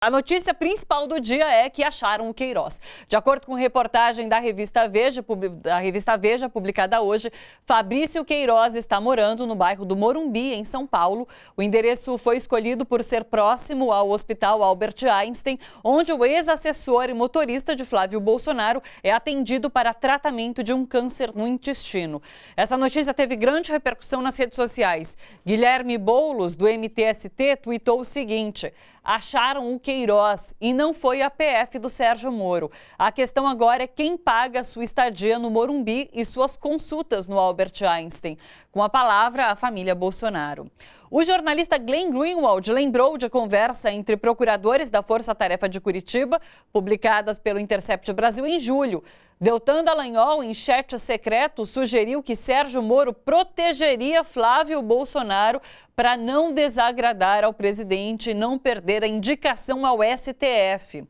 A notícia principal do dia é que acharam o Queiroz. De acordo com reportagem da revista Veja, publicada hoje, Fabrício Queiroz está morando no bairro do Morumbi, em São Paulo. O endereço foi escolhido por ser próximo ao Hospital Albert Einstein, onde o ex-assessor e motorista de Flávio Bolsonaro é atendido para tratamento de um câncer no intestino. Essa notícia teve grande repercussão nas redes sociais. Guilherme Boulos, do MTST, tuitou o seguinte: acharam o Queiroz e não foi a PF do Sérgio Moro. A questão agora é quem paga a sua estadia no Morumbi e suas consultas no Albert Einstein. Com a palavra, a família Bolsonaro. O jornalista Glenn Greenwald lembrou de conversa entre procuradores da Força Tarefa de Curitiba, publicadas pelo Intercept Brasil em julho. Deltan Dallagnol, em chat secreto, sugeriu que Sérgio Moro protegeria Flávio Bolsonaro para não desagradar ao presidente e não perder a indicação ao STF.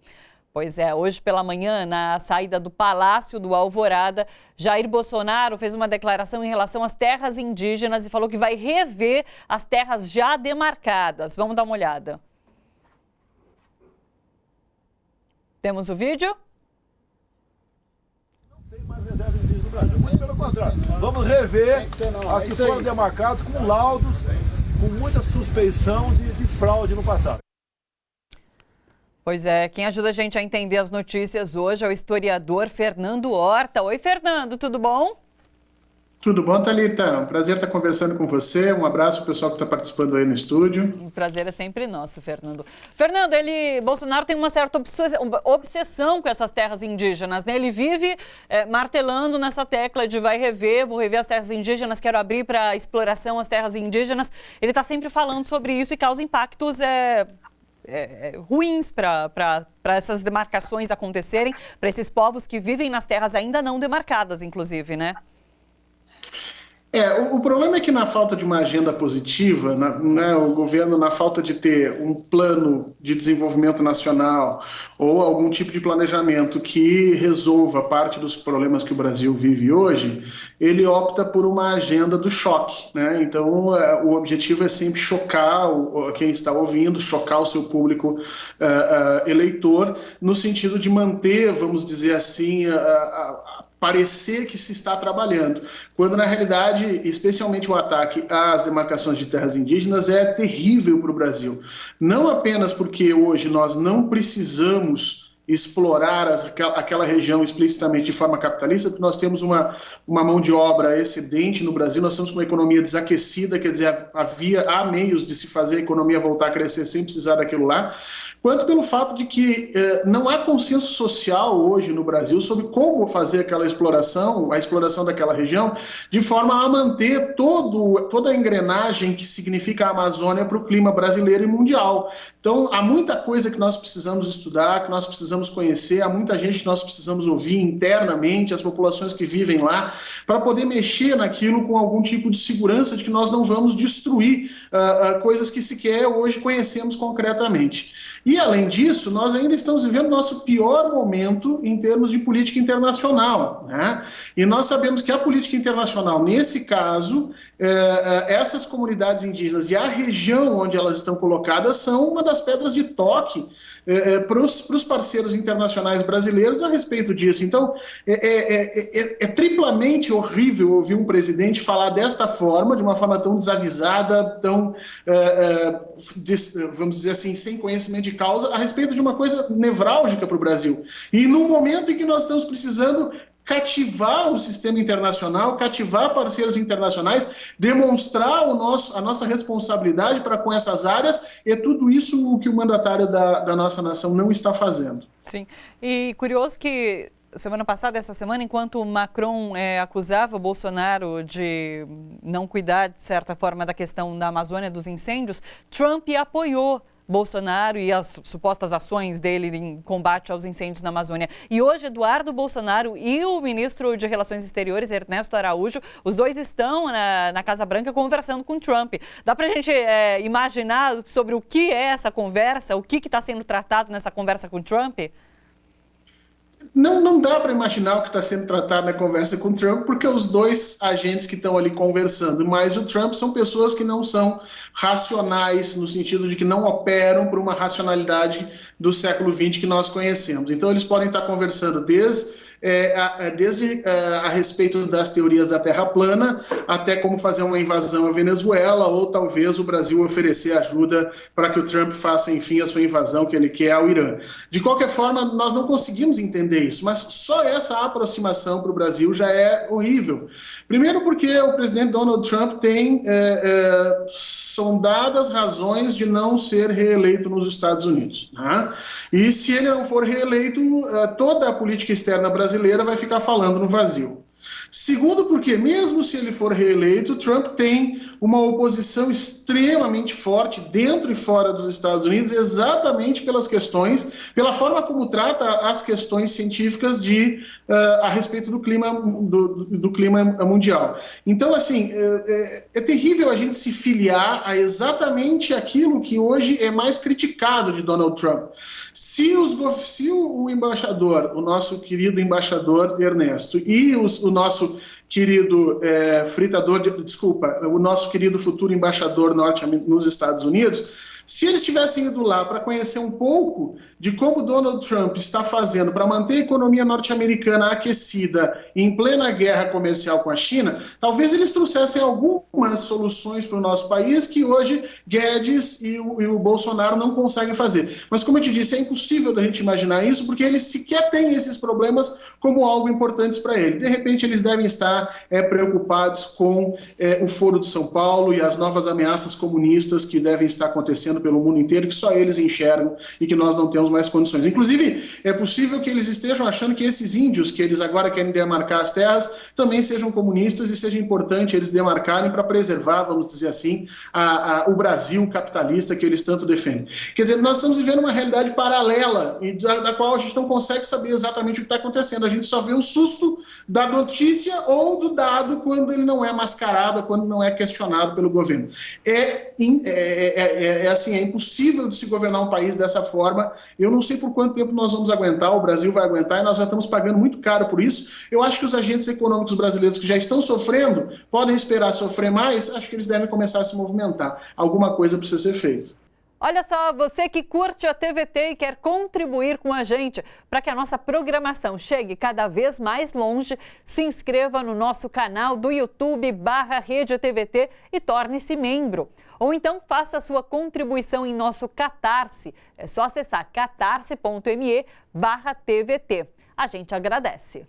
Pois é, hoje pela manhã, na saída do Palácio do Alvorada, Jair Bolsonaro fez uma declaração em relação às terras indígenas e falou que vai rever as terras já demarcadas. Vamos dar uma olhada. Temos o vídeo? Mais reserva indígena no Brasil, muito pelo contrário. Vamos rever as que foram demarcadas com laudos, com muita suspeição de fraude no passado. Pois é, quem ajuda a gente a entender as notícias hoje é o historiador Fernando Horta. Oi, Fernando, tudo bom? Tudo bom, Thalita? Um prazer estar conversando com você. Um abraço ao pessoal que está participando aí no estúdio. O prazer é sempre nosso, Fernando. Fernando, Bolsonaro tem uma certa obsessão com essas terras indígenas, né? Ele vive martelando nessa tecla de vou rever as terras indígenas, quero abrir para exploração as terras indígenas. Ele está sempre falando sobre isso e causa impactos ruins para essas demarcações acontecerem, para esses povos que vivem nas terras ainda não demarcadas, inclusive, né? O problema é que na falta de uma agenda positiva, o governo, na falta de ter um plano de desenvolvimento nacional ou algum tipo de planejamento que resolva parte dos problemas que o Brasil vive hoje, ele opta por uma agenda do choque, né? Então, o objetivo é sempre chocar quem está ouvindo, chocar o seu público eleitor, no sentido de manter, vamos dizer assim, parecer que se está trabalhando, quando na realidade, especialmente o ataque às demarcações de terras indígenas é terrível para o Brasil. Não apenas porque hoje nós não precisamos explorar aquela região explicitamente de forma capitalista, porque nós temos uma mão de obra excedente no Brasil, nós temos uma economia desaquecida, quer dizer, há meios de se fazer a economia voltar a crescer sem precisar daquilo lá, quanto pelo fato de que não há consenso social hoje no Brasil sobre como fazer aquela exploração, a exploração daquela região, de forma a manter toda a engrenagem que significa a Amazônia para o clima brasileiro e mundial. Então, há muita coisa que nós precisamos estudar, que nós precisamos conhecer, há muita gente que nós precisamos ouvir internamente, as populações que vivem lá, para poder mexer naquilo com algum tipo de segurança de que nós não vamos destruir coisas que sequer hoje conhecemos concretamente. E, além disso, nós ainda estamos vivendo o nosso pior momento em termos de política internacional, né? E nós sabemos que a política internacional, nesse caso, essas comunidades indígenas e a região onde elas estão colocadas são uma das pedras de toque para os parceiros internacionais brasileiros a respeito disso. Então, é triplamente horrível ouvir um presidente falar desta forma, de uma forma tão desavisada, tão, vamos dizer assim, sem conhecimento de causa, a respeito de uma coisa nevrálgica para o Brasil. E num momento em que nós estamos precisando cativar o sistema internacional, cativar parceiros internacionais, demonstrar a nossa responsabilidade para com essas áreas, é tudo isso o que o mandatário da nossa nação não está fazendo. Sim, e curioso que semana passada, essa semana, enquanto Macron acusava o Bolsonaro de não cuidar, de certa forma, da questão da Amazônia, dos incêndios, Trump apoiou Bolsonaro e as supostas ações dele em combate aos incêndios na Amazônia. E hoje, Eduardo Bolsonaro e o ministro de Relações Exteriores, Ernesto Araújo, os dois estão na Casa Branca conversando com Trump. Dá para a gente imaginar sobre o que é essa conversa, o que está sendo tratado nessa conversa com Trump? não dá para imaginar o que está sendo tratado na conversa com o Trump, porque os dois agentes que estão ali conversando, mais o Trump, são pessoas que não são racionais, no sentido de que não operam por uma racionalidade do século XX que nós conhecemos. Então, eles podem estar conversando desde a respeito das teorias da Terra plana, até como fazer uma invasão à Venezuela, ou talvez o Brasil oferecer ajuda para que o Trump faça, enfim, a sua invasão que ele quer ao Irã. De qualquer forma, nós não conseguimos entender isso, mas só essa aproximação para o Brasil já é horrível. Primeiro porque o presidente Donald Trump tem sondadas razões de não ser reeleito nos Estados Unidos, né? E se ele não for reeleito, toda a política externa brasileira vai ficar falando no vazio. Segundo, porque mesmo se ele for reeleito, Trump tem uma oposição extremamente forte dentro e fora dos Estados Unidos, exatamente pela forma como trata as questões científicas a respeito do clima mundial. Então, assim, é terrível a gente se filiar a exatamente aquilo que hoje é mais criticado de Donald Trump. Se o embaixador, o nosso querido embaixador Ernesto, e o nosso querido o nosso querido futuro embaixador nos Estados Unidos, se eles tivessem ido lá para conhecer um pouco de como Donald Trump está fazendo para manter a economia norte-americana aquecida em plena guerra comercial com a China, talvez eles trouxessem algumas soluções para o nosso país que hoje Guedes e o Bolsonaro não conseguem fazer. Mas, como eu te disse, é impossível da gente imaginar isso, porque eles sequer têm esses problemas como algo importantes para ele. De repente, eles devem estar preocupados com o Foro de São Paulo e as novas ameaças comunistas que devem estar acontecendo pelo mundo inteiro, que só eles enxergam e que nós não temos mais condições. Inclusive, é possível que eles estejam achando que esses índios que eles agora querem demarcar as terras também sejam comunistas e seja importante eles demarcarem para preservar, vamos dizer assim, o Brasil capitalista que eles tanto defendem. Quer dizer, nós estamos vivendo uma realidade paralela e da qual a gente não consegue saber exatamente o que está acontecendo. A gente só vê o susto da notícia ou do dado quando ele não é mascarado, quando não é questionado pelo governo. Assim, é impossível de se governar um país dessa forma. Eu não sei por quanto tempo nós vamos aguentar, o Brasil vai aguentar e nós já estamos pagando muito caro por isso. Eu acho que os agentes econômicos brasileiros que já estão sofrendo podem esperar sofrer mais, acho que eles devem começar a se movimentar. Alguma coisa precisa ser feita. Olha só, você que curte a TVT e quer contribuir com a gente para que a nossa programação chegue cada vez mais longe, se inscreva no nosso canal do YouTube/Rede TVT e torne-se membro. Ou então faça a sua contribuição em nosso Catarse. É só acessar catarse.me/TVT. A gente agradece.